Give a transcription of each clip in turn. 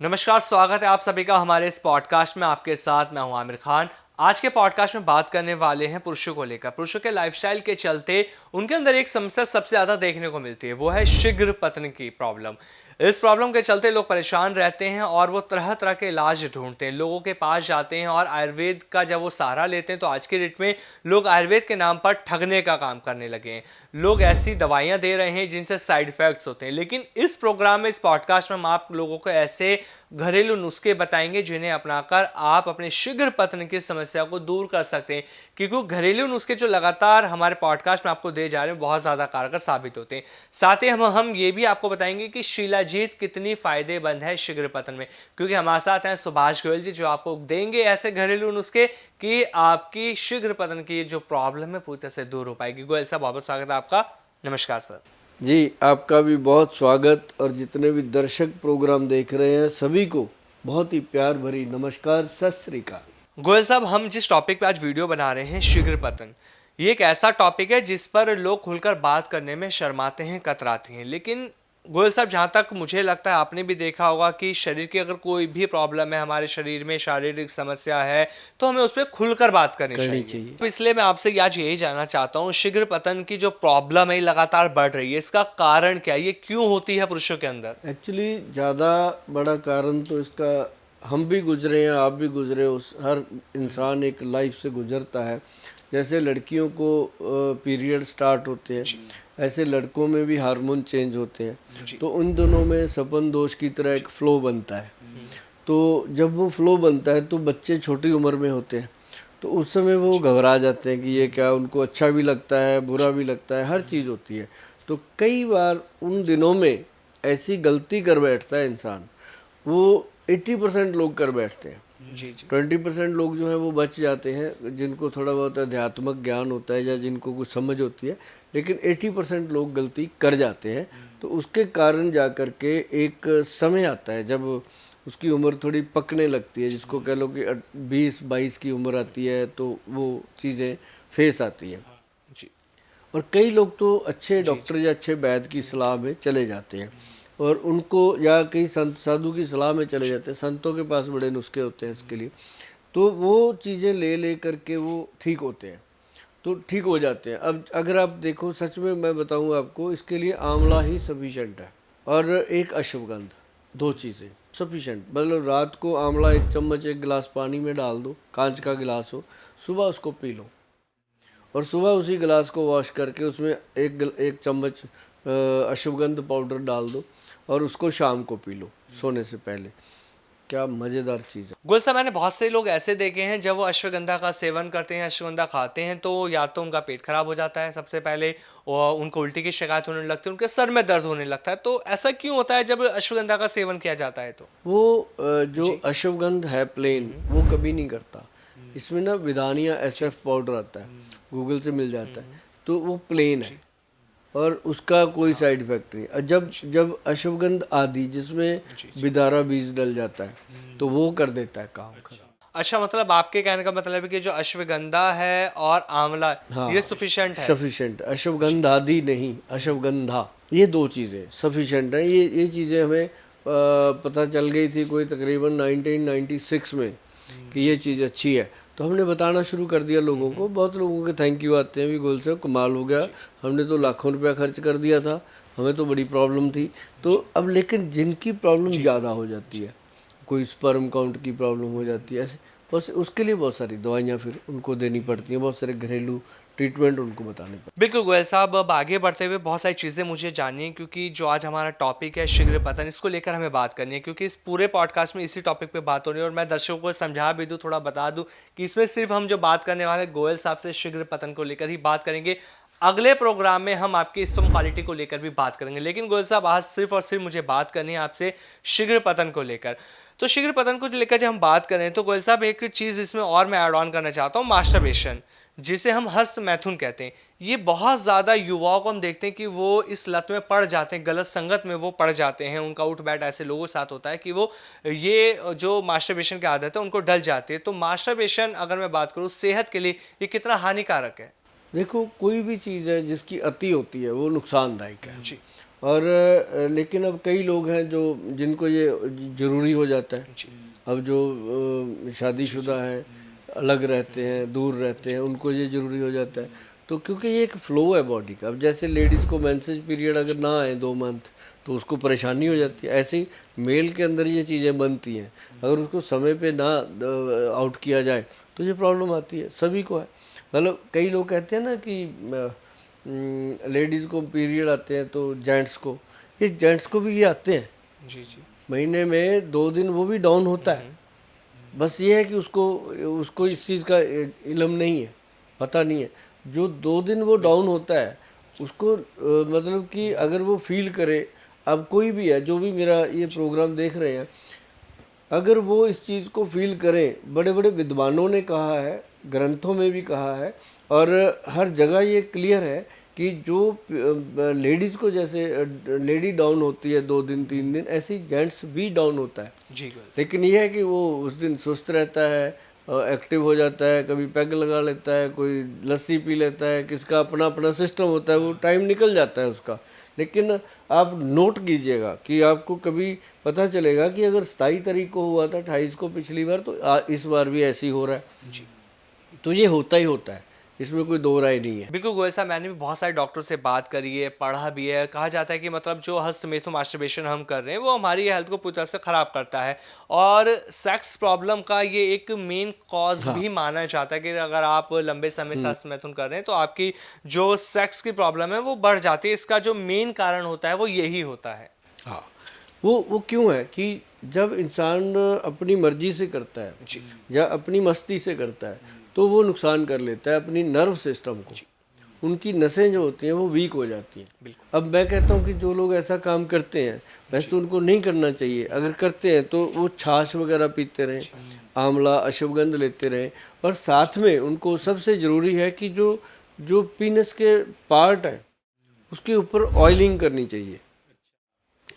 नमस्कार, स्वागत है आप सभी का हमारे इस पॉडकास्ट में। आपके साथ मैं हूं आमिर खान। आज के पॉडकास्ट में बात करने वाले हैं पुरुषों को लेकर। पुरुषों के लाइफस्टाइल के चलते उनके अंदर एक समस्या सबसे ज़्यादा देखने को मिलती है, वो है शीघ्र पतन की प्रॉब्लम। इस प्रॉब्लम के चलते लोग परेशान रहते हैं और वो तरह तरह के इलाज ढूंढते हैं, लोगों के पास जाते हैं और आयुर्वेद का जब वो सहारा लेते हैं तो आज के डेट में लोग आयुर्वेद के नाम पर ठगने का काम करने लगे हैं। लोग ऐसी दवाइयां दे रहे हैं जिनसे साइड इफेक्ट्स होते हैं। लेकिन इस प्रोग्राम में, इस पॉडकास्ट में हम आप लोगों को ऐसे घरेलू नुस्खे बताएंगे जिन्हें अपनाकर आप अपने शीघ्र पतन की समस्या को दूर कर सकते हैं, क्योंकि घरेलू नुस्खे जो लगातार हमारे पॉडकास्ट में आपको दे जा रहे हैं बहुत ज़्यादा कारगर साबित होते हैं। साथ ही हम ये भी आपको बताएंगे कि शिलाजीत कितनी फायदेमंद है शीघ्र पतन में, क्योंकि हमारे साथ हैं सुभाष गोयल जी, जो आपको देंगे ऐसे घरेलू नुस्खे कि आपकी शीघ्र पतन की जो प्रॉब्लम है पूरी तरह से दूर हो पाएगी। गोयल साहब, बहुत बहुत स्वागत है आपका। नमस्कार सर। जी, आपका भी बहुत स्वागत और जितने भी दर्शक प्रोग्राम देख रहे हैं सभी को बहुत ही प्यार भरी नमस्कार, सत श्री अकाल। गोयल साहब, हम जिस टॉपिक पे आज वीडियो बना रहे हैं, शीघ्र पतन, ये एक ऐसा टॉपिक है जिस पर लोग खुलकर बात करने में शर्माते हैं, कतराते हैं। लेकिन गोयल साहब, जहाँ तक मुझे लगता है आपने भी देखा होगा कि शरीर की अगर कोई भी प्रॉब्लम है, हमारे शरीर में शारीरिक समस्या है, तो हमें उस पर खुलकर बात करनी चाहिए। तो इसलिए मैं आपसे आज यही जानना चाहता हूँ, शीघ्र पतन की जो प्रॉब्लम है लगातार बढ़ रही है, इसका कारण क्या है? ये क्यों होती है पुरुषों के अंदर? एक्चुअली ज़्यादा बड़ा कारण तो इसका हम भी गुजरे हैं, आप भी गुजरे, उस हर इंसान एक लाइफ से गुजरता है। जैसे लड़कियों को पीरियड स्टार्ट होते हैं, ऐसे लड़कों में भी हार्मोन चेंज होते हैं, तो उन दोनों में सपन दोष की तरह एक फ्लो बनता है। तो जब वो फ्लो बनता है तो बच्चे छोटी उम्र में होते हैं, तो उस समय वो घबरा जाते हैं कि ये क्या, उनको अच्छा भी लगता है, बुरा भी लगता है, हर चीज़ होती है। तो कई बार उन दिनों में ऐसी गलती कर बैठता है इंसान, वो 80% लोग कर बैठते हैं। 20% लोग जो है वो बच जाते हैं, जिनको थोड़ा बहुत अध्यात्मक ज्ञान होता है या जिनको कुछ समझ होती है। लेकिन 80% लोग गलती कर जाते हैं। तो उसके कारण जा कर के एक समय आता है जब उसकी उम्र थोड़ी पकने लगती है, जिसको कह लो कि 20-22 की उम्र आती है, तो वो चीज़ें फेस आती हैं। और कई लोग तो अच्छे डॉक्टर या अच्छे वैद्य की सलाह में चले जाते हैं और उनको, या कई संत साधु की सलाह में चले जाते हैं। संतों के पास बड़े नुस्खे होते हैं इसके लिए, तो वो चीज़ें ले करके वो ठीक होते हैं, तो ठीक हो जाते हैं। अब अगर आप देखो, सच में मैं बताऊं आपको, इसके लिए आंवला ही सफिशेंट है और एक अश्वगंध, 2 चीज़ें सफिशेंट। मतलब रात को आंवला 1 चम्मच 1 गिलास पानी में डाल दो, कांच का गिलास हो, सुबह उसको पी लो और सुबह उसी गिलास को वॉश करके उसमें एक चम्मच अश्वगंध पाउडर डाल दो और उसको शाम को पी लो सोने से पहले। क्या मज़ेदार चीज़ है। गुल साहब, मैंने बहुत से लोग ऐसे देखे हैं जब वो अश्वगंधा का सेवन करते हैं, अश्वगंधा खाते हैं, तो या तो उनका पेट खराब हो जाता है सबसे पहले, और उनको उल्टी की शिकायत होने लगती है, उनके सर में दर्द होने लगता है। तो ऐसा क्यों होता है जब अश्वगंधा का सेवन किया जाता है? तो वो जो अश्वगंध है प्लेन, वो कभी नहीं करता। इसमें ना विदानिया SF पाउडर आता है, गूगल से मिल जाता है, तो वो प्लेन है और उसका कोई साइड इफेक्ट नहीं। जब अश्वगंध आदि जिसमें बिदारा बीज डल जाता है, तो वो कर देता है काम खराब। अच्छा, मतलब आपके कहने का मतलब है कि जो अश्वगंधा है और आंवला, हाँ, ये सफिशिएंट है? सफिशिएंट। अश्वगंध आदि नहीं, अश्वगंधा, ये 2 चीज़ें सफिशिएंट हैं। ये चीज़ें हमें पता चल गई थी कोई तकरीबन 1996 में कि ये चीज़ अच्छी है, तो हमने बताना शुरू कर दिया लोगों को। बहुत लोगों के थैंक यू आते हैं भी, गोल से कमाल हो गया, हमने तो लाखों रुपया खर्च कर दिया था, हमें तो बड़ी प्रॉब्लम थी। तो अब लेकिन जिनकी प्रॉब्लम ज़्यादा हो जाती है, कोई स्पर्म काउंट की प्रॉब्लम हो जाती है, ऐसे बस उसके लिए बहुत सारी दवाइयाँ फिर उनको देनी पड़ती हैं, बहुत सारे घरेलू ट्रीटमेंट उनको बताने पड़ते हैं। बिल्कुल गोयल साहब, अब आगे बढ़ते हुए बहुत सारी चीज़ें मुझे जाननी है, क्योंकि जो आज हमारा टॉपिक है शीघ्र पतन, इसको लेकर हमें बात करनी है, क्योंकि इस पूरे पॉडकास्ट में इसी टॉपिक पे बात हो रही है। और मैं दर्शकों को समझा भी दूँ, थोड़ा बता दूँ कि इसमें सिर्फ हम जो बात करने वाले गोयल साहब से शीघ्र पतन को लेकर ही बात करेंगे। अगले प्रोग्राम में हम आपकी स्तन क्वालिटी को लेकर भी बात करेंगे। लेकिन गोयल साहब, आज सिर्फ और सिर्फ मुझे बात करनी है आपसे शीघ्र पतन को लेकर। तो शीघ्र पतन को लेकर जब हम बात करें तो गोयल साहब, एक चीज़ इसमें और मैं ऐड ऑन करना चाहता हूँ, मास्टरबेशन, जिसे हम हस्त मैथुन कहते हैं। ये बहुत ज़्यादा युवाओं को हम देखते हैं कि वो इस लत में पड़ जाते हैं, गलत संगत में वो पड़ जाते हैं। उनका उठ बैठ ऐसे लोगों के साथ होता है कि वो ये जो मास्टरबेशन की आदत है उनको डल जाती है। तो मास्टरबेशन, अगर मैं बात करूँ, सेहत के लिए ये कितना हानिकारक है? देखो, कोई भी चीज़ है जिसकी अति होती है वो नुकसानदायक है। जी। और लेकिन अब कई लोग हैं जो जिनको ये ज़रूरी हो जाता है। अब जो शादीशुदा हैं, अलग रहते हैं, दूर रहते हैं, उनको ये ज़रूरी हो जाता है। तो क्योंकि ये एक फ़्लो है बॉडी का। अब जैसे लेडीज़ को मेंसेस पीरियड अगर ना आए 2 मंथ तो उसको परेशानी हो जाती है। ऐसे ही मेल के अंदर ये चीज़ें बनती हैं, अगर उसको समय पे ना आउट किया जाए तो ये प्रॉब्लम आती है, सभी को है। मतलब कई लोग कहते हैं ना कि लेडीज़ को पीरियड आते हैं तो जेंट्स को, ये जेंट्स को भी ये आते हैं। जी जी। महीने में 2 दिन वो भी डाउन होता है। बस ये है कि उसको उसको इस चीज़ का इल्म नहीं है, पता नहीं है। जो 2 दिन वो डाउन होता है उसको मतलब कि अगर वो फील करे, अब कोई भी है जो भी मेरा ये प्रोग्राम देख रहे हैं, अगर वो इस चीज़ को फील करें, बड़े बड़े विद्वानों ने कहा है, ग्रंथों में भी कहा है और हर जगह ये क्लियर है कि जो लेडीज़ को जैसे लेडी डाउन होती है 2 दिन 3 दिन, ऐसे ही जेंट्स भी डाउन होता है। जी गर्ल्स। लेकिन ये है कि वो उस दिन सुस्त रहता है, एक्टिव हो जाता है, कभी पैग लगा लेता है, कोई लस्सी पी लेता है, किसका अपना अपना सिस्टम होता है, वो टाइम निकल जाता है उसका। लेकिन आप नोट कीजिएगा कि आपको कभी पता चलेगा कि अगर 27 तारीख को हुआ था 28 को पिछली बार, तो इस बार भी ऐसे ही हो रहा है। जी तो ये होता ही होता है, इसमें कोई दो राय नहीं है। बिल्कुल गोयल साहब, मैंने भी बहुत सारे डॉक्टर से बात करी है, पढ़ा भी है। कहा जाता है कि मतलब जो हस्तमेथु मास्टरबेशन हम कर रहे हैं वो हमारी हेल्थ को पूरी तरह से ख़राब करता है, और सेक्स प्रॉब्लम का ये एक मेन कॉज हाँ। भी माना जाता है कि अगर आप लंबे समय से हस्तमैथुन कर रहे हैं तो आपकी जो सेक्स की प्रॉब्लम है वो बढ़ जाती है। इसका जो मेन कारण होता है वो यही होता है। हाँ, वो क्यों है कि जब इंसान अपनी मर्जी से करता है जी या अपनी मस्ती से करता है तो वो नुकसान कर लेता है अपनी नर्व सिस्टम को। उनकी नसें जो होती हैं वो वीक हो जाती हैं। बिल्कुल। अब मैं कहता हूँ कि जो लोग ऐसा काम करते हैं, वैसे तो उनको नहीं करना चाहिए। अगर करते हैं तो वो छाछ वगैरह पीते रहें, आंवला अश्वगंध लेते रहें, और साथ में उनको सबसे ज़रूरी है कि जो जो पीनस के पार्ट हैं उसके ऊपर ऑयलिंग करनी चाहिए।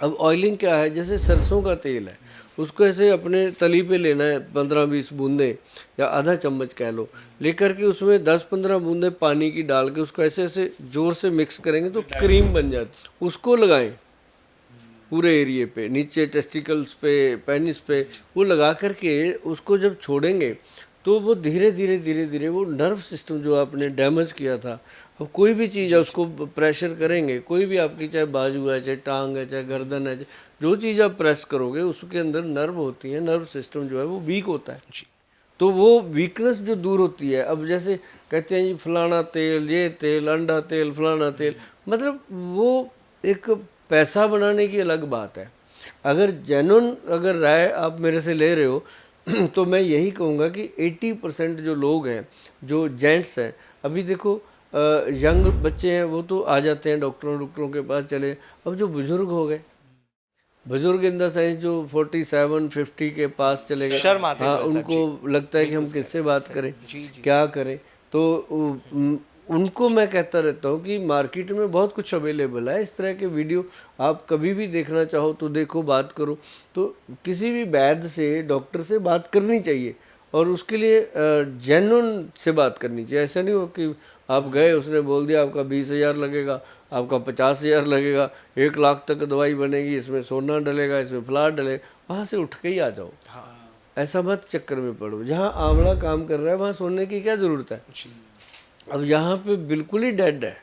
अब ऑयलिंग क्या है, जैसे सरसों का तेल है, उसको ऐसे अपने तली पे लेना है 15-20 बूंदे या आधा चम्मच कह लो, लेकर के उसमें 10-15 बूंदे पानी की डाल के उसको ऐसे ऐसे जोर से मिक्स करेंगे तो क्रीम बन जाती। उसको लगाएं पूरे एरिए पे, नीचे टेस्टिकल्स पे, पेनिस पे, वो लगा करके उसको जब छोड़ेंगे तो वो धीरे धीरे धीरे धीरे वो नर्व सिस्टम जो आपने डैमेज किया था, अब कोई भी चीज़ है उसको प्रेशर करेंगे, कोई भी आपकी चाहे बाजू है, चाहे टांग है, चाहे गर्दन है, जो चीज़ आप प्रेस करोगे उसके अंदर नर्व होती है, नर्व सिस्टम जो है वो वीक होता है। तो वो वीकनेस जो दूर होती है, अब जैसे कहते हैं जी फलाना तेल, ये तेल, अंडा तेल, फलाना तेल, मतलब वो एक पैसा बनाने की अलग बात है। अगर जेन्युइन अगर राय आप मेरे से ले रहे हो तो मैं यही कहूँगा कि 80% जो लोग हैं, जो जेंट्स हैं, अभी देखो यंग बच्चे हैं वो तो आ जाते हैं डॉक्टरों के पास चले। अब जो बुजुर्ग हो गए, बुजुर्ग इन द सेंस जो 47-50 के पास चले गए, शर्म आते हैं हाँ, गोयल साहब। उनको लगता है कि हम किससे बात करें, जी जी। क्या करें। तो उनको मैं कहता रहता हूँ कि मार्केट में बहुत कुछ अवेलेबल है, इस तरह के वीडियो आप कभी भी देखना चाहो तो देखो, बात करो। तो किसी भी वैद्य से, डॉक्टर से बात करनी चाहिए, और उसके लिए जेन्युइन से बात करनी चाहिए। ऐसा नहीं हो कि आप गए, उसने बोल दिया आपका 20,000 लगेगा, आपका 50,000 लगेगा, 1 लाख तक दवाई बनेगी, इसमें सोना डलेगा, इसमें फ्लार डलेगा, वहाँ से उठ के ही आ जाओ। ऐसा मत चक्कर में पड़ो। जहाँ आंवला काम कर रहा है वहाँ सोने की क्या ज़रूरत है। अब यहाँ पे बिल्कुल ही डेड है।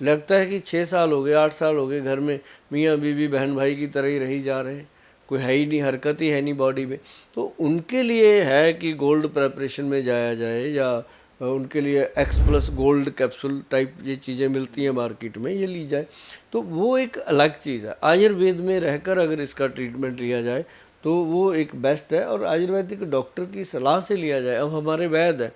लगता है कि 6 साल हो गए, 8 साल हो गए, घर में मियाँ बीवी बहन भाई की तरह ही रही जा रहे हैं, कोई है ही नहीं, हरकत ही है नहीं बॉडी में। तो उनके लिए है कि गोल्ड प्रेपरेशन में जाया जाए, या उनके लिए X+ गोल्ड कैप्सूल टाइप ये चीज़ें मिलती हैं मार्केट में, ये ली जाए। तो वो एक अलग चीज़ है। आयुर्वेद में रहकर अगर इसका ट्रीटमेंट लिया जाए तो वो एक बेस्ट है, और आयुर्वेदिक डॉक्टर की सलाह से लिया जाए। अब हमारे वैद्य है,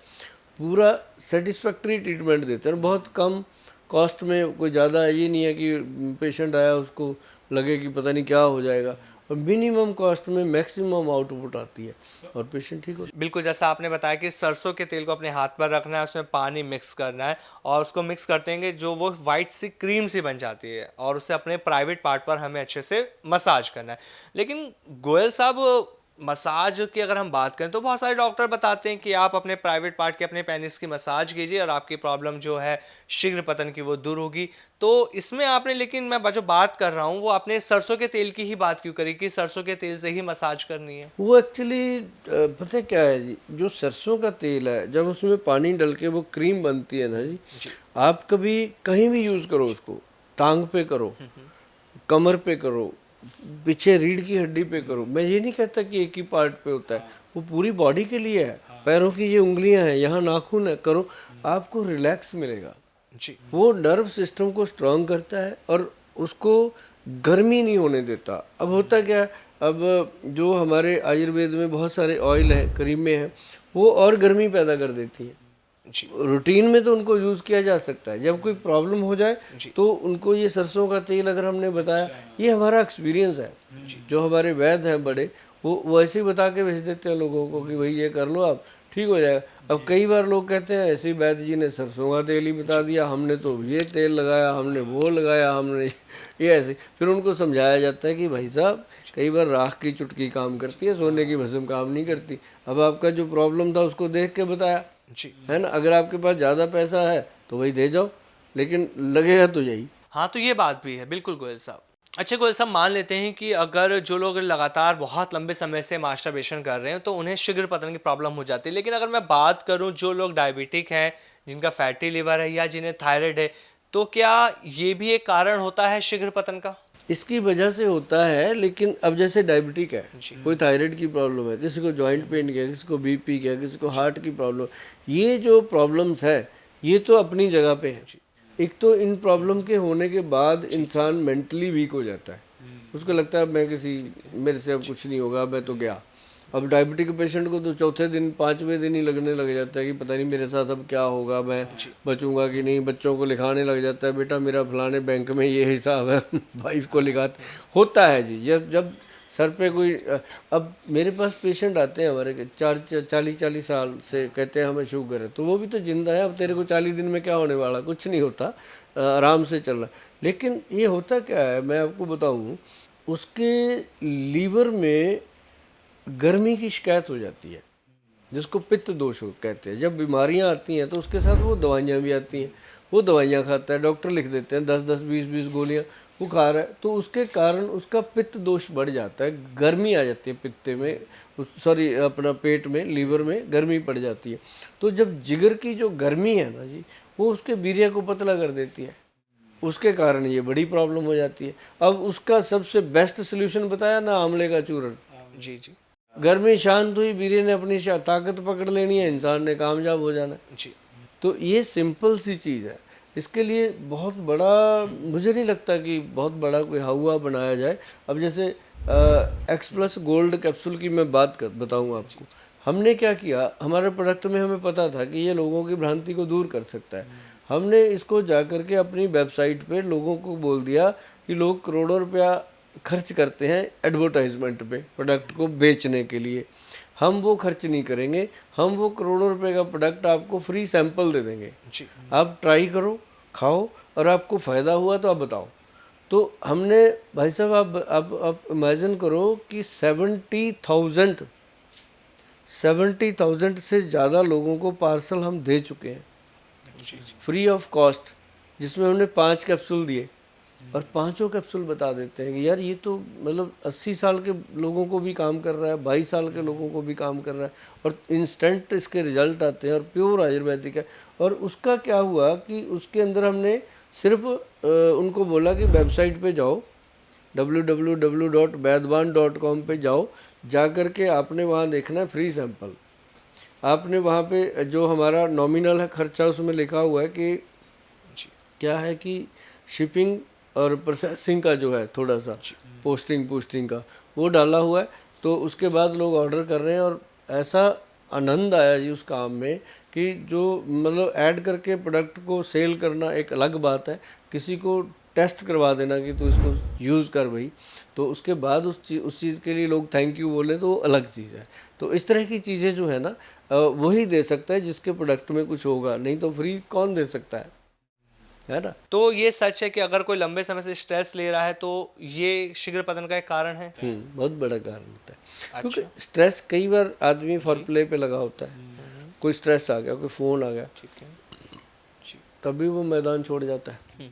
पूरा सेटिस्फैक्ट्री ट्रीटमेंट देते हैं, बहुत कम कॉस्ट में, कोई ज़्यादा ये नहीं है कि पेशेंट आया उसको लगे कि पता नहीं क्या हो जाएगा, और मिनिमम कॉस्ट में मैक्सिमम आउटपुट आती है और पेशेंट ठीक होता है। बिल्कुल, जैसा आपने बताया कि सरसों के तेल को अपने हाथ पर रखना है, उसमें पानी मिक्स करना है, और उसको मिक्स करते हैं जो वो वाइट सी क्रीम सी बन जाती है, और उसे अपने प्राइवेट पार्ट पर हमें अच्छे से मसाज करना है। लेकिन गोयल साहब, मसाज की अगर हम बात करें तो बहुत सारे डॉक्टर बताते हैं कि आप अपने प्राइवेट पार्ट के अपने पेनिस की मसाज कीजिए और आपकी प्रॉब्लम जो है शीघ्र पतन की वो दूर होगी। तो इसमें आपने, लेकिन मैं जो बात कर रहा हूँ वो आपने सरसों के तेल की ही बात क्यों करी कि सरसों के तेल से ही मसाज करनी है? वो एक्चुअली पता है क्या है जी, जो सरसों का तेल है जब उसमें पानी डल के वो क्रीम बनती है ना जी, आप कभी कहीं भी यूज़ करो उसको, टांग पे करो, कमर पे करो, पीछे रीढ़ की हड्डी पे करो। मैं ये नहीं कहता कि एक ही पार्ट पे होता है, वो पूरी बॉडी के लिए है। पैरों की ये उंगलियां हैं, यहाँ नाखून है, करो, आपको रिलैक्स मिलेगा। जी वो नर्व सिस्टम को स्ट्रांग करता है और उसको गर्मी नहीं होने देता। अब होता क्या है, अब जो हमारे आयुर्वेद में बहुत सारे ऑयल हैं, क्रीमें हैं, वो और गर्मी पैदा कर देती हैं। जी रूटीन में तो उनको यूज़ किया जा सकता है, जब कोई प्रॉब्लम हो जाए जी तो उनको ये सरसों का तेल अगर हमने बताया, ये हमारा एक्सपीरियंस है। जो हमारे वैद्य हैं बड़े, वो ऐसे ही बता के भेज देते हैं लोगों को कि भाई ये कर लो, आप ठीक हो जाएगा। अब कई बार लोग कहते हैं ऐसे ही वैद्य जी ने सरसों का तेल ही बता दिया, हमने तो ये तेल लगाया, हमने वो लगाया, हमने ये ऐसे। फिर उनको समझाया जाता है कि भाई साहब, कई बार राख की चुटकी काम करती है, सोने की भस्म काम नहीं करती। अब आपका जो प्रॉब्लम था उसको देख के बताया, जी है ना। अगर आपके पास ज़्यादा पैसा है तो वही दे जाओ, लेकिन लगेगा तो यही। हाँ, तो ये बात भी है, बिल्कुल गोयल साहब। अच्छा गोयल साहब, मान लेते हैं कि अगर जो लोग लगातार बहुत लंबे समय से मास्टरबेशन कर रहे हैं तो उन्हें शीघ्र पतन की प्रॉब्लम हो जाती है, लेकिन अगर मैं बात करूं जो लोग डायबिटिक हैं, जिनका फैटी लिवर है या जिन्हें थायराइड है, तो क्या ये भी एक कारण होता है शीघ्र पतन का? इसकी वजह से होता है, लेकिन अब जैसे डायबिटिक है, जी कोई थायराइड की प्रॉब्लम है, किसी को जॉइंट पेन की है, किसी को बीपी की है, किसी को हार्ट की प्रॉब्लम, ये जो प्रॉब्लम्स है ये तो अपनी जगह पे है। एक तो इन प्रॉब्लम के होने के बाद इंसान मेंटली वीक हो जाता है, उसको लगता है मैं किसी, मेरे से अब कुछ नहीं होगा, मैं तो गया। अब डायबिटिक पेशेंट को तो चौथे दिन, पाँचवें दिन ही लगने लग जाता है कि पता नहीं मेरे साथ अब क्या होगा, मैं बचूंगा कि नहीं। बच्चों को लिखाने लग जाता है, बेटा मेरा फलाने बैंक में ये हिसाब है वाइफ को लिखाते होता है जी। जब सर पे कोई अब मेरे पास पेशेंट आते हैं हमारे के 40 साल से, कहते हैं हमें शुगर है, तो वो भी तो जिंदा है। अब तेरे को 40 दिन में क्या होने वाला, कुछ नहीं होता, आराम से चल रहा। लेकिन ये होता क्या है, मैं आपको बताऊं, उसके लीवर में गर्मी की शिकायत हो जाती है, जिसको पित्त दोष कहते हैं। जब बीमारियां आती हैं तो उसके साथ वो दवाइयाँ भी आती हैं, वो दवाइयाँ खाता है, डॉक्टर लिख देते हैं 10-10, 20-20 गोलियाँ, वो खा रहा है, तो उसके कारण उसका पित्त दोष बढ़ जाता है, गर्मी आ जाती है पित्ते में, सॉरी अपना पेट में, लीवर में गर्मी पड़ जाती है। तो जब जिगर की जो गर्मी है ना जी, वो उसके वीर्य को पतला कर देती है, उसके कारण ये बड़ी प्रॉब्लम हो जाती है। अब उसका सबसे बेस्ट सोल्यूशन बताया ना, आंवले का चूर्ण। जी जी गर्मी शांत हुई, वीर्य ने अपनी ताकत पकड़ लेनी है, इंसान ने कामयाब हो जाना है। जी तो ये सिंपल सी चीज़ है, इसके लिए बहुत बड़ा मुझे नहीं लगता कि बहुत बड़ा कोई हवा बनाया जाए। अब जैसे एक्स प्लस गोल्ड कैप्सूल की मैं बताऊँ आपको, हमने क्या किया, हमारे प्रोडक्ट में हमें पता था कि ये लोगों की भ्रांति को दूर कर सकता है। हमने इसको जा कर के अपनी वेबसाइट पे लोगों को बोल दिया कि लोग करोड़ों रुपया खर्च करते हैं एडवर्टाइजमेंट पे प्रोडक्ट को बेचने के लिए, हम वो खर्च नहीं करेंगे। हम वो करोड़ों रुपए का प्रोडक्ट आपको फ्री सैंपल दे देंगे, जी आप ट्राई करो, खाओ, और आपको फ़ायदा हुआ तो आप बताओ। तो हमने, भाई साहब आप इमेजिन करो कि 70,000 से ज़्यादा लोगों को पार्सल हम दे चुके हैं जी फ्री ऑफ कॉस्ट, जिसमें हमने 5 कैप्सूल दिए, और पांचों कैप्सूल बता देते हैं कि यार ये तो मतलब 80 साल के लोगों को भी काम कर रहा है, 22 साल के लोगों को भी काम कर रहा है, और इंस्टेंट इसके रिजल्ट आते हैं, और प्योर आयुर्वेदिक है। और उसका क्या हुआ कि उसके अंदर हमने सिर्फ उनको बोला कि वेबसाइट पे जाओ, www.वैद्यवान.com पे जाओ, जा कर के आपने वहाँ देखना है फ्री सैंपल। आपने वहाँ पे जो हमारा नॉमिनल है खर्चा, उसमें लिखा हुआ है कि क्या है कि शिपिंग और प्रोसेसिंग का जो है थोड़ा सा, पोस्टिंग का वो डाला हुआ है। तो उसके बाद लोग ऑर्डर कर रहे हैं, और ऐसा आनंद आया जी उस काम में कि जो मतलब ऐड करके प्रोडक्ट को सेल करना एक अलग बात है, किसी को टेस्ट करवा देना कि तू इसको यूज़ कर भाई, तो उसके बाद उस चीज़ के लिए लोग थैंक यू बोले, तो वो अलग चीज़ है। तो इस तरह की चीज़ें जो है ना, वही दे सकता है जिसके प्रोडक्ट में कुछ होगा, नहीं तो फ्री कौन दे सकता है। है ना। तो ये सच है कि अगर कोई लंबे समय से स्ट्रेस ले रहा है तो ये शीघ्र पतन का एक कारण है। बहुत बड़ा कारण होता है, क्योंकि अच्छा। स्ट्रेस कई बार आदमी फॉर प्ले पे लगा होता है, कोई स्ट्रेस आ गया, कोई फ़ोन आ गया, ठीक है जी। तभी वो मैदान छोड़ जाता है।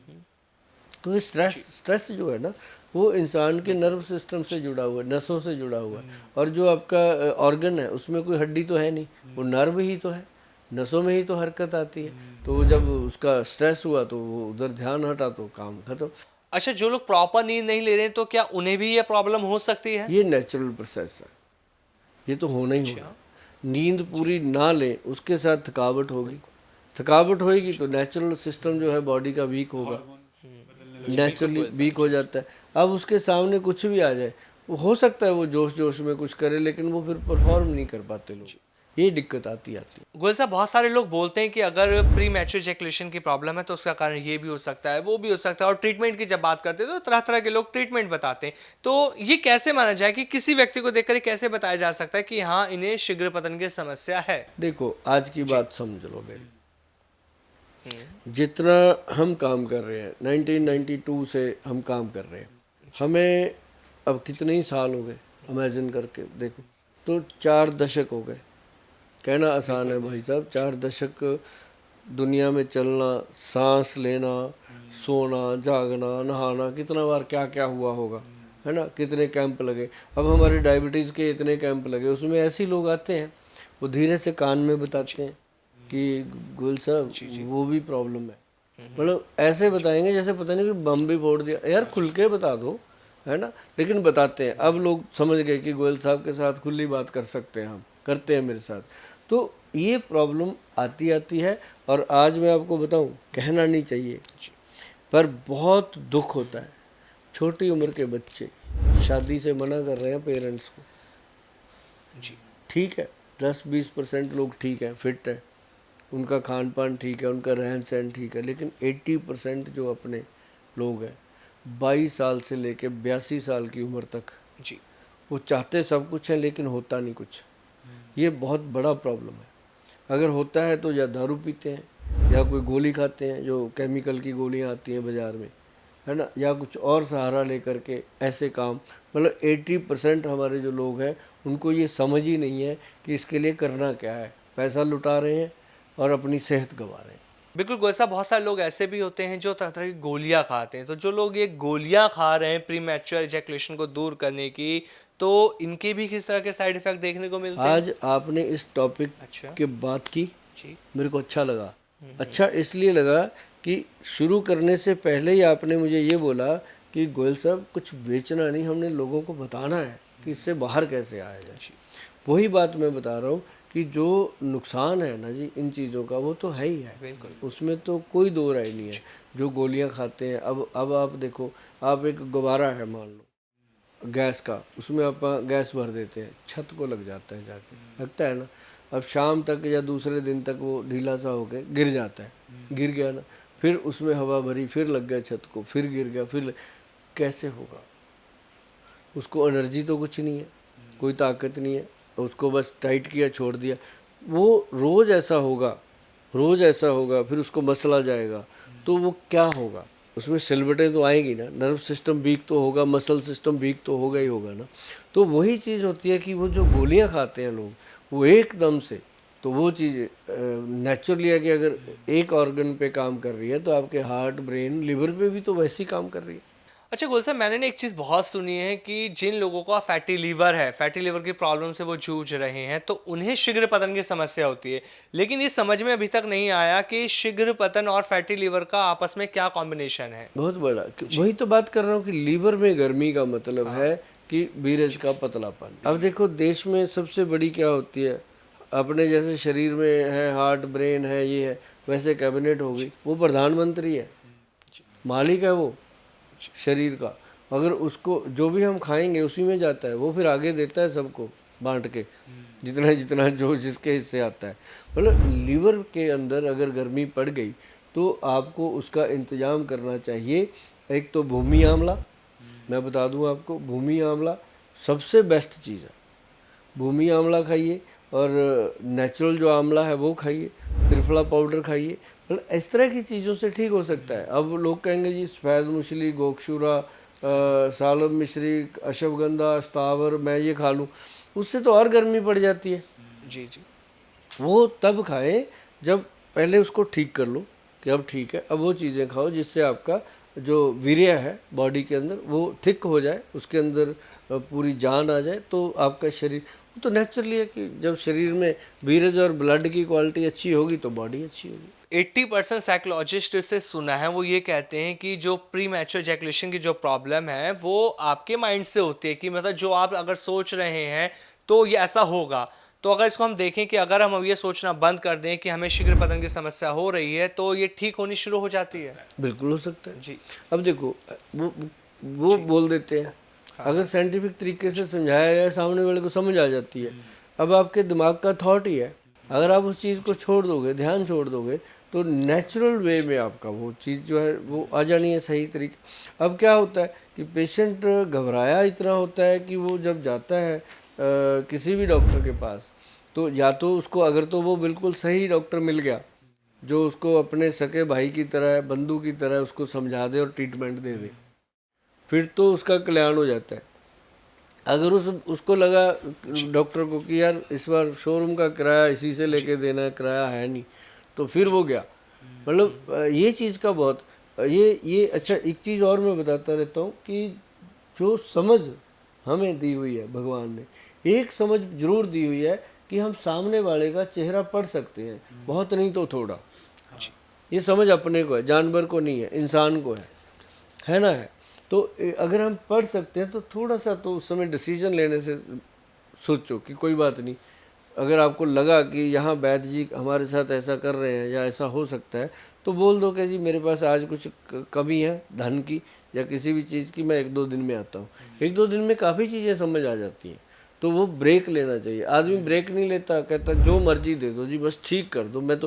तो स्ट्रेस स्ट्रेस जो है ना, वो इंसान के नर्व सिस्टम से जुड़ा हुआ है, नसों से जुड़ा हुआ है। और जो आपका ऑर्गन है उसमें कोई हड्डी तो है नहीं, वो नर्व ही तो है, नसों में ही तो हरकत आती है। तो वो जब उसका स्ट्रेस हुआ तो वो उधर ध्यान हटा तो काम खत्म। अच्छा, जो लोग प्रॉपर नींद नहीं ले रहे हैं तो क्या उन्हें भी ये प्रॉब्लम हो सकती है? ये नेचुरल प्रोसेस है, ये तो होना ही होना। नींद पूरी ना ले उसके साथ थकावट होगी, थकावट होएगी तो नेचुरल सिस्टम जो है बॉडी का वीक होगा, नेचुरली वीक हो जाता है। अब उसके सामने कुछ भी आ जाए, वो हो सकता है वो जोश जोश में कुछ करे, लेकिन वो फिर परफॉर्म नहीं कर पाते लोग, ये दिक्कत आती है। गोयल साहब, बहुत सारे लोग बोलते हैं कि अगर प्री मैच्योर इजैकुलेशन की प्रॉब्लम है तो उसका कारण ये भी हो सकता है, वो भी हो सकता है, और ट्रीटमेंट की जब बात करते हैं तो तरह तरह के लोग ट्रीटमेंट बताते हैं। तो ये कैसे माना जाए कि किसी व्यक्ति को देखकर ये कैसे बताया जा सकता है कि हाँ, इन्हें शीघ्र पतन की समस्या है? देखो, आज की बात समझ लो मेरी, जितना हम काम कर रहे हैं 1992 से हम काम कर रहे हैं, हमें अब कितने ही साल हो गए, इमेजिन करके देखो, तो 4 दशक हो गए। कहना आसान है भाई साहब, 4 दशक दुनिया में चलना, सांस लेना, सोना, जागना, नहाना, कितना बार क्या क्या हुआ होगा, है ना। कितने कैंप लगे, अब हमारे डायबिटीज़ के इतने कैंप लगे, उसमें ऐसे लोग आते हैं, वो धीरे से कान में बताते हैं कि गुल साहब वो भी प्रॉब्लम है, मतलब ऐसे बताएंगे जैसे पता नहीं कि बम भी फोड़ दिया। यार खुल के बता दो, है ना, लेकिन बताते हैं। अब लोग समझ गए कि गोयल साहब के साथ खुली बात कर सकते हैं, हम करते हैं मेरे साथ। तो ये प्रॉब्लम आती है, और आज मैं आपको बताऊं, कहना नहीं चाहिए पर बहुत दुख होता है, छोटी उम्र के बच्चे शादी से मना कर रहे हैं पेरेंट्स को। ठीक है, 10-20% लोग ठीक है, फिट है, उनका खान पान ठीक है, उनका रहन सहन ठीक है, लेकिन 80% जो अपने लोग हैं 22 साल से लेके 82 साल की उम्र तक जी, वो चाहते सब कुछ है लेकिन होता नहीं कुछ। ये बहुत बड़ा प्रॉब्लम है। अगर होता है तो या दारू पीते हैं या कोई गोली खाते हैं, जो केमिकल की गोलियां आती हैं बाज़ार में, है ना, या कुछ और सहारा लेकर के ऐसे काम। मतलब 80% हमारे जो लोग हैं उनको ये समझ ही नहीं है कि इसके लिए करना क्या है, पैसा लुटा रहे हैं और अपनी सेहत गंवा रहे हैं। बिल्कुल गोयल साहब, बहुत सारे लोग ऐसे भी होते हैं जो तरह तरह की गोलियां खाते हैं। तो जो लोग ये गोलियां खा रहे हैं प्री मैच्योर इजैकुलेशन को दूर करने की, तो इनके भी किस तरह के साइड इफेक्ट देखने को मिलते हैं? आज आपने इस टॉपिक अच्छा के बात की, जी, मेरे को अच्छा लगा। अच्छा इसलिए लगा कि शुरू करने से पहले ही आपने मुझे ये बोला कि गोयल साहब कुछ बेचना नहीं, हमने लोगों को बताना है कि इससे बाहर कैसे आया जाए। वही बात मैं बता रहा हूँ कि जो नुकसान है ना जी इन चीज़ों का, वो तो है ही है, बिल्कुल, उसमें तो कोई दो राय नहीं है। जो गोलियां खाते हैं, अब आप देखो, आप एक गुब्बारा है मान लो गैस का, उसमें आप गैस भर देते हैं, छत को लग जाता है, जाके लगता है ना। अब शाम तक या दूसरे दिन तक वो ढीला सा होके गिर जाता है, गिर गया ना, फिर उसमें हवा भरी, फिर लग गया छत को, फिर गिर गया, कैसे होगा? उसको एनर्जी तो कुछ नहीं है, कोई ताकत नहीं है, उसको बस टाइट किया, छोड़ दिया। वो रोज़ ऐसा होगा, रोज़ ऐसा होगा, फिर उसको मसला जाएगा, तो वो क्या होगा? उसमें सिलवटें तो आएंगी ना, नर्व सिस्टम वीक तो होगा, मसल सिस्टम वीक तो होगा ही होगा ना। तो वही चीज़ होती है कि वो जो गोलियां खाते हैं लोग, वो एकदम से, तो वो चीज़ नेचुरली है कि अगर एक ऑर्गन पे काम कर रही है तो आपके हार्ट, ब्रेन, लिवर पे भी तो वैसी काम कर रही है। अच्छा गोल साहब, मैंने ना एक चीज़ बहुत सुनी है कि जिन लोगों का फैटी लीवर है, फैटी लीवर की प्रॉब्लम से वो जूझ रहे हैं, तो उन्हें शीघ्र पतन की समस्या होती है। लेकिन ये समझ में अभी तक नहीं आया कि शीघ्र पतन और फैटी लीवर का आपस में क्या कॉम्बिनेशन है। बहुत बड़ा, वही तो बात कर रहा हूँ कि लीवर में गर्मी का मतलब है कि बीरज का पतलापन। अब देखो देश में सबसे बड़ी क्या होती है, अपने जैसे शरीर में है हार्ट, ब्रेन है, ये है, वैसे कैबिनेट होगी, वो प्रधानमंत्री है, मालिक है वो शरीर का। अगर उसको जो भी हम खाएंगे उसी में जाता है, वो फिर आगे देता है सबको बांट के, जितना जितना जो जिसके हिस्से आता है। मतलब लीवर के अंदर अगर गर्मी पड़ गई तो आपको उसका इंतजाम करना चाहिए। एक तो भूमि आंवला, मैं बता दूं आपको, भूमि आंवला सबसे बेस्ट चीज़ है। भूमि आंवला खाइए, और नेचुरल जो आंवला है वो खाइए, त्रिफला पाउडर खाइए, मतलब इस तरह की चीज़ों से ठीक हो सकता है। अब लोग कहेंगे जी सफ़ेद मूसली, गोक्षूरा, सालब मिश्री, अश्वगंधा, स्थावर मैं ये खा लूँ, उससे तो और गर्मी पड़ जाती है। जी जी। वो तब खाएं जब पहले उसको ठीक कर लो कि अब ठीक है, अब वो चीज़ें खाओ जिससे आपका जो वीर्य है बॉडी के अंदर वो थिक हो जाए, उसके अंदर पूरी जान आ जाए, तो आपका शरीर वो तो नेचुरली है कि जब शरीर में वीर्य और ब्लड की क्वालिटी अच्छी होगी तो बॉडी अच्छी होगी। 80% साइकोलॉजिस्ट से सुना है वो ये कहते हैं कि जो प्री मैच्योर एजैकुलेशन की जो प्रॉब्लम है वो आपके माइंड से होती है, कि मतलब जो आप अगर सोच रहे हैं तो ये ऐसा होगा। तो अगर इसको हम देखें कि अगर हम अब ये सोचना बंद कर दें कि हमें शीघ्र पतन की समस्या हो रही है तो ये ठीक होनी शुरू हो जाती है। बिल्कुल हो सकता है। जी। अब देखो वो बोल देते हैं, अगर साइंटिफिक तरीके से समझाया जाए सामने वाले को समझ आ जाती है। अब आपके दिमाग का थॉट ही है, अगर आप उस चीज़ को छोड़ दोगे, ध्यान छोड़ दोगे, तो नेचुरल वे में आपका वो चीज़ जो है वो आ जानी है सही तरीके। अब क्या होता है कि पेशेंट घबराया इतना होता है कि वो जब जाता है किसी भी डॉक्टर के पास, तो या तो उसको अगर तो वो बिल्कुल सही डॉक्टर मिल गया जो उसको अपने सगे भाई की तरह, बंधु की तरह उसको समझा दे और ट्रीटमेंट दे दे, फिर तो उसका कल्याण हो जाता है। अगर उसको लगा डॉक्टर को कि यार इस बार शोरूम का किराया इसी से लेके देना है, किराया है नहीं, तो फिर वो गया। मतलब ये चीज़ का बहुत ये अच्छा एक चीज़ और मैं बताता रहता हूँ कि जो समझ हमें दी हुई है भगवान ने, एक समझ जरूर दी हुई है कि हम सामने वाले का चेहरा पढ़ सकते हैं, बहुत नहीं तो थोड़ा। ये समझ अपने को है, जानवर को नहीं है, इंसान को है ना है। तो अगर हम पढ़ सकते हैं तो थोड़ा सा तो उस समय डिसीजन लेने से सोचो कि कोई बात नहीं, अगर आपको लगा कि यहाँ वैद्य जी हमारे साथ ऐसा कर रहे हैं या ऐसा हो सकता है, तो बोल दो कि जी मेरे पास आज कुछ कमी है धन की या किसी भी चीज़ की, मैं 1-2 दिन में आता हूँ। 1-2 दिन में काफ़ी चीज़ें समझ आ जाती हैं, तो वो ब्रेक लेना चाहिए। आदमी ब्रेक नहीं लेता, कहता जो मर्जी दे दो जी, बस ठीक कर दो, मैं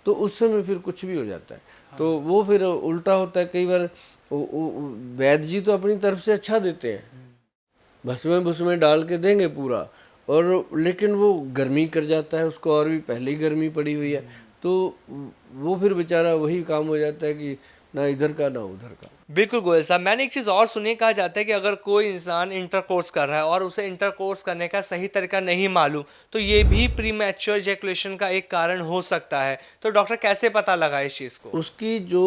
तो उस समय फिर कुछ भी हो जाता है। तो वो फिर उल्टा होता है कई बार। वैद्य जी तो अपनी तरफ से अच्छा देते हैं, भस्में भुस्में डाल के देंगे पूरा, और लेकिन वो गर्मी कर जाता है, उसको और भी पहले ही गर्मी पड़ी हुई है, तो वो फिर बेचारा वही काम हो जाता है कि ना इधर का ना उधर का। बिल्कुल गोयल साहब, मैंने एक चीज़ और सुनी, कहा जाता है कि अगर कोई इंसान इंटरकोर्स कर रहा है और उसे इंटरकोर्स करने का सही तरीका नहीं मालूम तो ये भी प्री मैच्योर इजैकुलेशन का एक कारण हो सकता है। तो डॉक्टर कैसे पता लगा इस चीज़ को? उसकी जो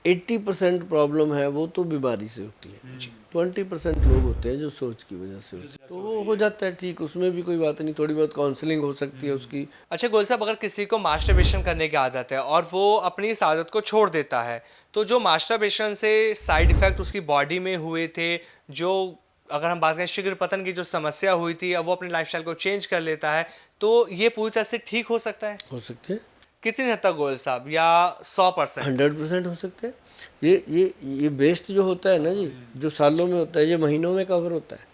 80% प्रॉब्लम है वो तो बीमारी से होती है, 20% लोग होते हैं जो सोच की वजह से होते हैं, तो वो हो जाता है ठीक, उसमें भी कोई बात नहीं, थोड़ी बहुत काउंसलिंग हो सकती है उसकी। अच्छा गोयल साहब, अगर किसी को मास्टरबेशन करने की आदत है और वो अपनी इस आदत को छोड़ देता है, तो जो मास्टरबेशन से साइड इफेक्ट उसकी बॉडी में हुए थे, जो अगर हम बात करें शीघ्र पतन की जो समस्या हुई थी, अब वो अपने लाइफस्टाइल को चेंज कर लेता है, तो ये पूरी तरह से ठीक हो सकता है? हो सकते हैं, कितनी हद तक गोयल साहब, या 100%? 100% हो सकते हैं। ये बेस्ट जो होता है ना जी, जो सालों में होता है, ये महीनों में कवर होता है,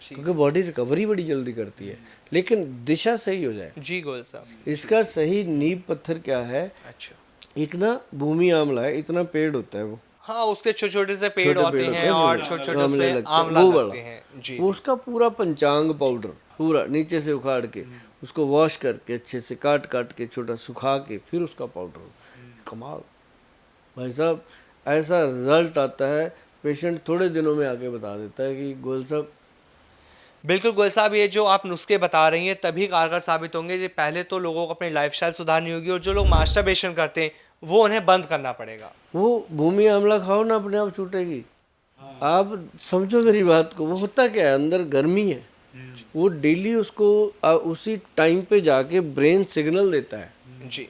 क्योंकि बॉडी रिकवरी बड़ी जल्दी करती है, लेकिन दिशा सही हो जाए। जी गोयल साहब। इसका सही नींव पत्थर क्या है? अच्छा। एक ना भूमि आमला है, इतना पेड़ होता है वो, हाँ, उसके छोटे छोटे से पेड़ छोटे होते पेड़ होते हैं हैं और जो छोटे छोटे आमले उसमें लगते हैं, आंवला वो लगते वाला। हैं। जी वो जी। उसका पूरा पंचांग पाउडर पूरा नीचे से उखाड़ के उसको वॉश करके अच्छे से काट काट के छोटा सुखा के फिर उसका पाउडर, कमाल भाई साहब, ऐसा रिजल्ट आता है, पेशेंट थोड़े दिनों में आके बता देता है कि गोयल साहब। बिल्कुल गोयल साहब, ये जो आप नुस्खे बता रही हैं तभी कारगर साबित होंगे जी, पहले तो लोगों को अपनी लाइफस्टाइल सुधारनी होगी और जो लोग मास्टरबेशन करते हैं वो उन्हें बंद करना पड़ेगा। वो भूमि आमला खाओ ना, अपने आप छूटेगी। आप समझो मेरी बात को, वो होता क्या है, अंदर गर्मी है, वो डेली उसको उसी टाइम पे जाके ब्रेन सिग्नल देता है जी।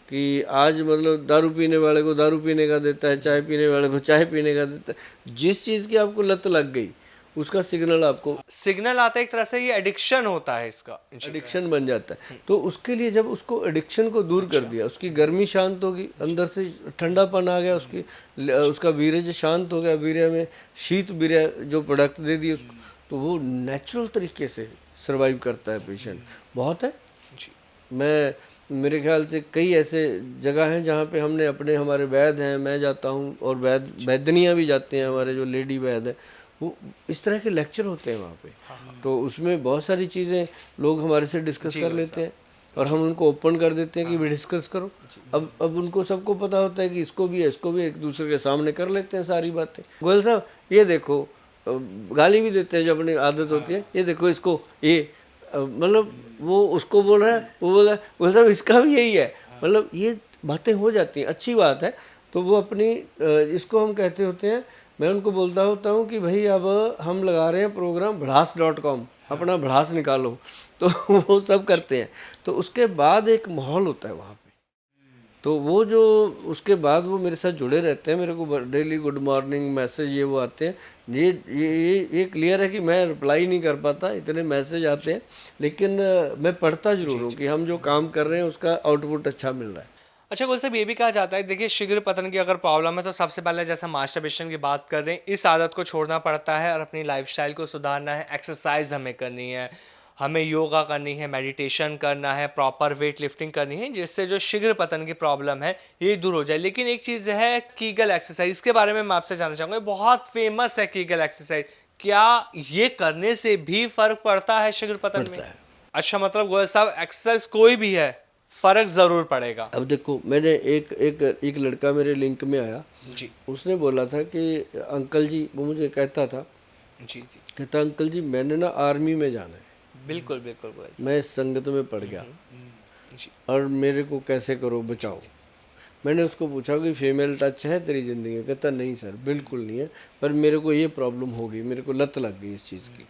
कि आज मतलब दारू पीने वाले को दारू पीने का देता है, चाय पीने वाले को चाय पीने का देता है। जिस चीज़ की आपको लत लग गई उसका सिग्नल आपको सिग्नल आता है, एक तरह से ये एडिक्शन होता है इसका। एडिक्शन बन जाता है। तो उसके लिए जब उसको एडिक्शन को दूर कर दिया, उसकी गर्मी शांत होगी, अंदर से ठंडापन आ गया, उसका वीर्य शांत हो गया, वीर्य में शीत वीर्य जो प्रोडक्ट दे दिए उसको, तो वो नेचुरल तरीके से सर्वाइव करता है पेशेंट। बहुत है जी। मैं मेरे ख्याल से कई ऐसे जगह हैं जहाँ पे हमने हमारे वैद्य हैं, मैं जाता हूँ और वैद्यनियाँ भी जाते हैं, हमारे जो लेडी वैद्य हैं, वो इस तरह के लेक्चर होते हैं वहाँ पे। तो उसमें बहुत सारी चीज़ें लोग हमारे से डिस्कस कर लेते हैं और हम उनको ओपन कर देते हैं कि भी डिस्कस करो। अब उनको सबको पता होता है कि इसको भी है, इसको भी, एक दूसरे के सामने कर लेते हैं सारी बातें। गोयल साहब ये देखो, गाली भी देते हैं जो अपनी आदत होती है, ये देखो इसको, ये मतलब वो उसको बोल रहा है, वो बोल रहा है, वो सब इसका भी यही है, मतलब ये बातें हो जाती हैं, अच्छी बात है। तो वो अपनी इसको हम कहते होते हैं, मैं उनको बोलता होता हूँ कि भाई अब हम लगा रहे हैं प्रोग्राम भड़ास.com, अपना भड़ास निकालो। तो वो सब करते हैं। तो उसके बाद एक माहौल होता है वहाँ पे, तो वो जो उसके बाद वो मेरे साथ जुड़े रहते हैं, मेरे को डेली गुड मॉर्निंग मैसेज ये वो आते हैं। ये क्लियर है कि मैं रिप्लाई नहीं कर पाता, इतने मैसेज आते हैं, लेकिन मैं पढ़ता जरूर हूँ कि हम जो काम कर रहे हैं उसका आउटपुट अच्छा मिल रहा है। अच्छा गुल साहब, ये भी कहा जाता है, देखिए शीघ्र पतन की अगर प्रॉब्लम है तो सबसे पहले जैसे मास्टरबेशन की बात कर रहे हैं, इस आदत को छोड़ना पड़ता है और अपनी लाइफस्टाइल को सुधारना है। एक्सरसाइज हमें करनी है, हमें योगा करनी है, मेडिटेशन करना है, प्रॉपर वेट लिफ्टिंग करनी है, जिससे जो शीघ्र पतन की प्रॉब्लम है ये दूर हो जाए। लेकिन एक चीज़ है कीगल एक्सरसाइज, इसके बारे में मैं आपसे जानना चाहूँगा, बहुत फेमस है कीगल एक्सरसाइज, क्या ये करने से भी फर्क पड़ता है शीघ्र पतन में? अच्छा, मतलब गोयल साहब एक्सरसाइज कोई भी है, फर्क जरूर पड़ेगा। अब देखो, मैंने एक लड़का मेरे लिंक में आया जी उसने बोला था कि अंकल जी, वो मुझे कहता था, जी जी, कहता अंकल जी मैंने ना आर्मी में जाना है, बिल्कुल बिल्कुल गोयल साहब। मैं इस संगत में पड़ गया जी और मेरे को कैसे करो, बचाओ। मैंने उसको पूछा कि फीमेल टच है तेरी ज़िंदगी में? कहता नहीं सर बिल्कुल नहीं है, पर मेरे को ये प्रॉब्लम हो गई, मेरे को लत लग गई इस चीज़ की।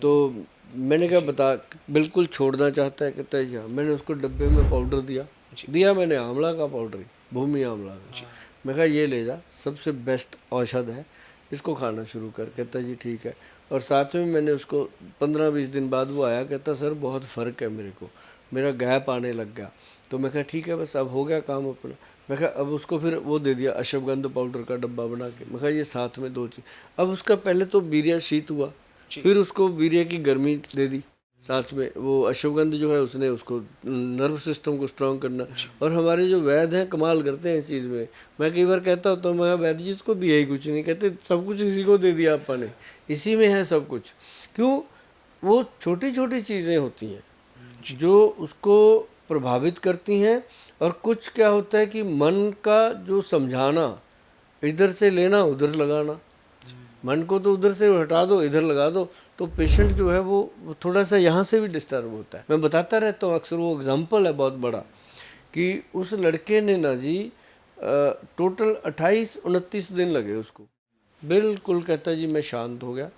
तो मैंने कहा बता, बिल्कुल छोड़ना चाहता है? कहता है हाँ। मैंने उसको डब्बे में पाउडर दिया मैंने आंवला का पाउडर ही, भूमि आंवला का। मैं कहा ये ले जा, सबसे बेस्ट औषध है, इसको खाना शुरू कर। कहता जी ठीक है। और साथ में मैंने उसको 15-20 दिन बाद वो आया, कहता सर बहुत फ़र्क है मेरे को, मेरा गैप आने लग गया। तो मैं कहा ठीक है बस अब हो गया काम अपना। मैं कहा अब उसको फिर वो दे दिया अश्वगंध पाउडर का डब्बा बना के। मैं कहा ये साथ में 2 चीज़। अब उसका पहले तो वीर्य शीत हुआ, फिर उसको वीर्य की गर्मी दे दी साथ में। वो अश्वगंध जो है उसने उसको नर्व सिस्टम को स्ट्रांग करना। और हमारे जो वैद्य हैं कमाल करते हैं इस चीज़ में। मैं कई बार कहता हूँ तो मैं वैद्य जी इसको दिया ही कुछ नहीं, कहते सब कुछ इसी को दे दिया आपा ने, इसी में है सब कुछ। क्यों? वो छोटी छोटी चीज़ें होती हैं जो उसको प्रभावित करती हैं। और कुछ क्या होता है कि मन का जो समझाना, इधर से लेना उधर लगाना, मन को तो उधर से हटा दो इधर लगा दो, तो पेशेंट जो है वो थोड़ा सा यहाँ से भी डिस्टर्ब होता है। मैं बताता रहता हूँ अक्सर, वो एग्जाम्पल है बहुत बड़ा कि उस लड़के ने ना जी टोटल 28-29 दिन लगे उसको, बिल्कुल कहता जी मैं शांत हो गया,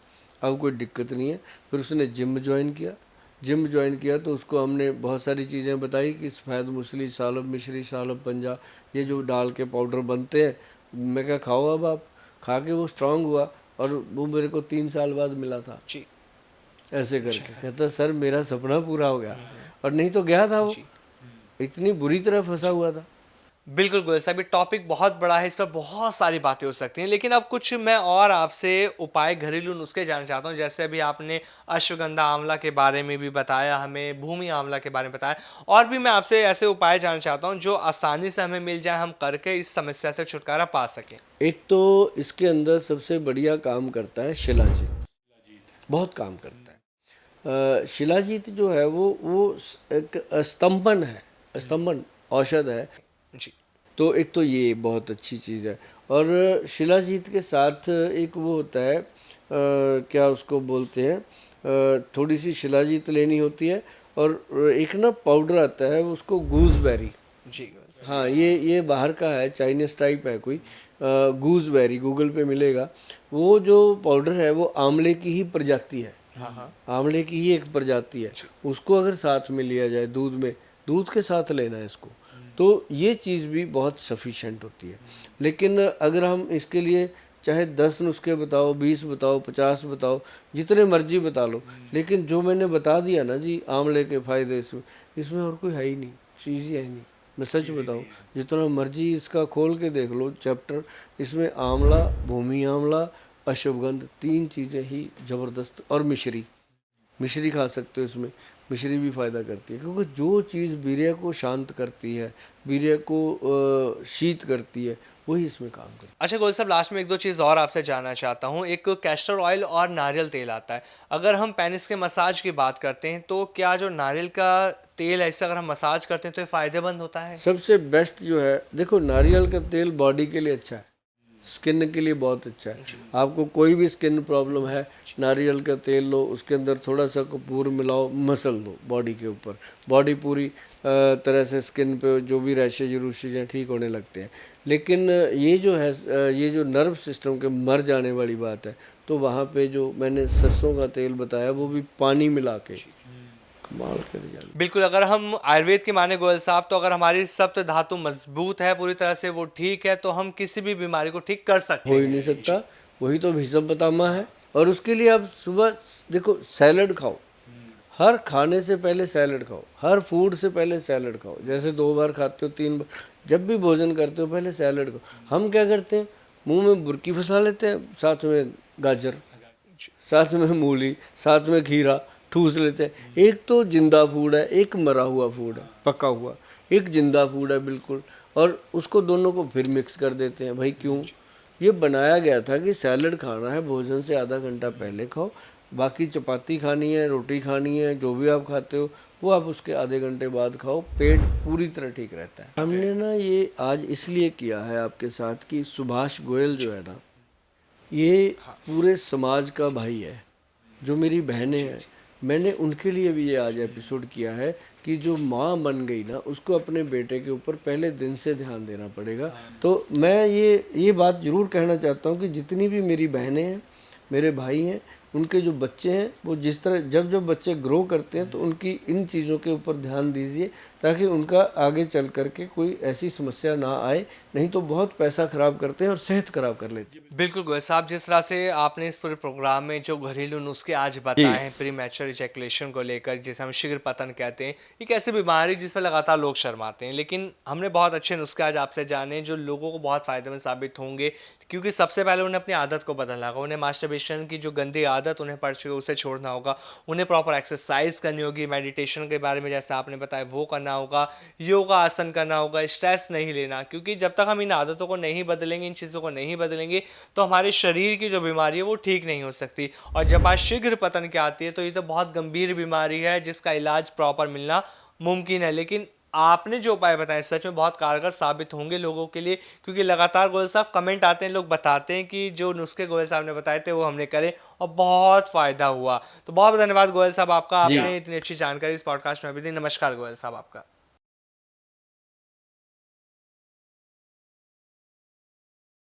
अब कोई दिक्कत नहीं है। फिर उसने जिम ज्वाइन किया तो उसको हमने बहुत सारी चीज़ें बताई कि सफ़ेद मूसली, सालब मिश्री, सालब पंजा, ये जो डाल के पाउडर बनते हैं। मैं क्या खाओ, अब आप खा के वो स्ट्रांग हुआ और वो मेरे को 3 साल बाद मिला था जी, ऐसे करके। कहता सर मेरा सपना पूरा हो गया, और नहीं तो गया था वो, इतनी बुरी तरह फंसा हुआ था। बिल्कुल गोयल साहब, ये टॉपिक बहुत बड़ा है, इस पर बहुत सारी बातें हो सकती हैं, लेकिन अब कुछ मैं और आपसे उपाय, घरेलू नुस्खे जानना चाहता हूँ। जैसे अभी आपने अश्वगंधा आंवला के बारे में भी बताया, हमें भूमि आंवला के बारे में बताया, और भी मैं आपसे ऐसे उपाय जानना चाहता हूँ जो आसानी से हमें मिल जाए, हम करके इस समस्या से छुटकारा पा सकें। एक तो इसके अंदर सबसे बढ़िया काम करता है शिलाजीत, बहुत काम करता है। शिलाजीत जो है वो एक स्तंभन औषध है। जी तो एक तो ये बहुत अच्छी चीज़ है। और शिलाजीत के साथ एक वो होता है, क्या उसको बोलते हैं, थोड़ी सी शिलाजीत लेनी होती है, और एक ना पाउडर आता है उसको गूसबेरी, जी गोयल साहब। हाँ ये बाहर का है, चाइनीज टाइप है कोई, गूसबेरी गूगल पे मिलेगा। वो जो पाउडर है वो आंवले की ही प्रजाति है, हाँ, आंवले की ही एक प्रजाति है। उसको अगर साथ में लिया जाए दूध के साथ लेना है इसको, तो ये चीज़ भी बहुत सफिशेंट होती है। लेकिन अगर हम इसके लिए चाहे 10 नुस्खे बताओ, 20 बताओ, 50 बताओ, जितने मर्जी बता लो, लेकिन जो मैंने बता दिया ना जी आंवले के फ़ायदे, इसमें और कोई है ही नहीं, चीज़ ही है नहीं। मैं सच बताऊं, जितना मर्जी इसका खोल के देख लो चैप्टर, इसमें आंवला, भूमि आंवला, अश्वगंध, 3 चीज़ें ही ज़बरदस्त। और मिश्री खा सकते हो, इसमें मिश्री भी फ़ायदा करती है। क्योंकि जो चीज़ वीर्य को शांत करती है, वीर्य को शीत करती है, वही इसमें काम करता अच्छा गोयल साहब, लास्ट में एक दो चीज़ और आपसे जानना चाहता हूँ। एक कैस्टर ऑयल और नारियल तेल आता है। अगर हम पेनिस के मसाज की बात करते हैं तो क्या जो नारियल का तेल है इससे अगर हम मसाज करते हैं तो ये फ़ायदेमंद होता है? है। सबसे बेस्ट जो है, देखो नारियल का तेल बॉडी के लिए अच्छा है, स्किन के लिए बहुत अच्छा है। आपको कोई भी स्किन प्रॉब्लम है, नारियल का तेल लो, उसके अंदर थोड़ा सा कपूर मिलाओ, मसल दो बॉडी के ऊपर, बॉडी पूरी तरह से स्किन पे जो भी रैशेज रूशेज हैं ठीक होने लगते हैं। लेकिन ये जो है ये जो नर्व सिस्टम के मर जाने वाली बात है, तो वहाँ पे जो मैंने सरसों का तेल बताया वो भी पानी मिला के कमाल कर रिजल्ट। बिल्कुल। अगर हम आयुर्वेद की माने गोयल साहब, तो अगर हमारी सप्त धातु मजबूत है पूरी तरह से, वो ठीक है, तो हम किसी भी बीमारी को ठीक कर सकते हो ही हैं। नहीं सकता, वही तो भीषम पितामह है। और उसके लिए आप सुबह देखो सैलड खाओ, हर खाने से पहले सैलड खाओ, हर फूड से पहले सैलड खाओ। जैसे 2 बार खाते हो, 3 बार, जब भी भोजन करते हो पहले सैलड खाओ। हम क्या करते हैं, मुंह में बुरकी फंसा लेते हैं, साथ में गाजर, साथ में मूली, साथ में खीरा ठूस लेते हैं। एक तो जिंदा फूड है, एक मरा हुआ फूड है पका हुआ, एक जिंदा फूड है बिल्कुल, और उसको दोनों को फिर मिक्स कर देते हैं। भाई क्यों? ये बनाया गया था कि सैलड खाना है, भोजन से आधा घंटा पहले खाओ, बाकी चपाती खानी है, रोटी खानी है, जो भी आप खाते हो वो आप उसके आधे घंटे बाद खाओ, पेट पूरी तरह ठीक रहता है। हमने ना ये आज इसलिए किया है आपके साथ कि सुभाष गोयल जो है ना, ये पूरे समाज का भाई है, जो मेरी बहनें हैं, मैंने उनके लिए भी ये आज एपिसोड किया है कि जो माँ बन गई ना, उसको अपने बेटे के ऊपर पहले दिन से ध्यान देना पड़ेगा। तो मैं ये बात ज़रूर कहना चाहता हूँ कि जितनी भी मेरी बहनें हैं, मेरे भाई हैं, उनके जो बच्चे हैं, वो जिस तरह जब जब बच्चे ग्रो करते हैं तो उनकी इन चीज़ों के ऊपर ध्यान दीजिए, ताकि उनका आगे चल करके कोई ऐसी समस्या ना आए। नहीं तो बहुत पैसा ख़राब करते हैं और सेहत ख़राब कर लेते हैं। बिल्कुल गोयल साहब, जिस तरह से आपने इस पूरे प्रोग्राम में जो घरेलू नुस्खे आज जी। बताए हैं प्री मैच्योर इजैकुलेशन को लेकर, जिसे हम शीघ्र पतन कहते हैं, एक ऐसी बीमारी जिस पर लगातार लोग शर्माते हैं, लेकिन हमने बहुत अच्छे नुस्खे आज आपसे जाने जो लोगों को बहुत फायदेमंद साबित होंगे। क्योंकि सबसे पहले उन्हें अपनी आदत को बदलना होगा, उन्हें मास्टरबेशन की जो गंदी आदत उन्हें पड़ चुकी है उसे छोड़ना होगा, उन्हें प्रॉपर एक्सरसाइज करनी होगी, मेडिटेशन के बारे में जैसे आपने बताया वो करना होगा, योगा आसन करना होगा, स्ट्रेस नहीं लेना। क्योंकि जब तक हम इन आदतों को नहीं बदलेंगे, इन चीज़ों को नहीं बदलेंगे, तो हमारे शरीर की जो बीमारी है वो ठीक नहीं हो सकती। और जब बात शीघ्र पतन की आती है तो ये तो बहुत गंभीर बीमारी है जिसका इलाज प्रॉपर मिलना मुमकिन है। लेकिन आपने जो उपाय बताए सच में बहुत कारगर साबित होंगे लोगों के लिए, क्योंकि लगातार गोयल साहब कमेंट आते हैं, लोग बताते हैं कि जो नुस्खे गोयल साहब ने बताए थे वो हमने करे और बहुत फ़ायदा हुआ। तो बहुत धन्यवाद गोयल साहब आपका, जी। आपने इतनी अच्छी जानकारी इस पॉडकास्ट में भी दी। नमस्कार गोयल साहब आपका।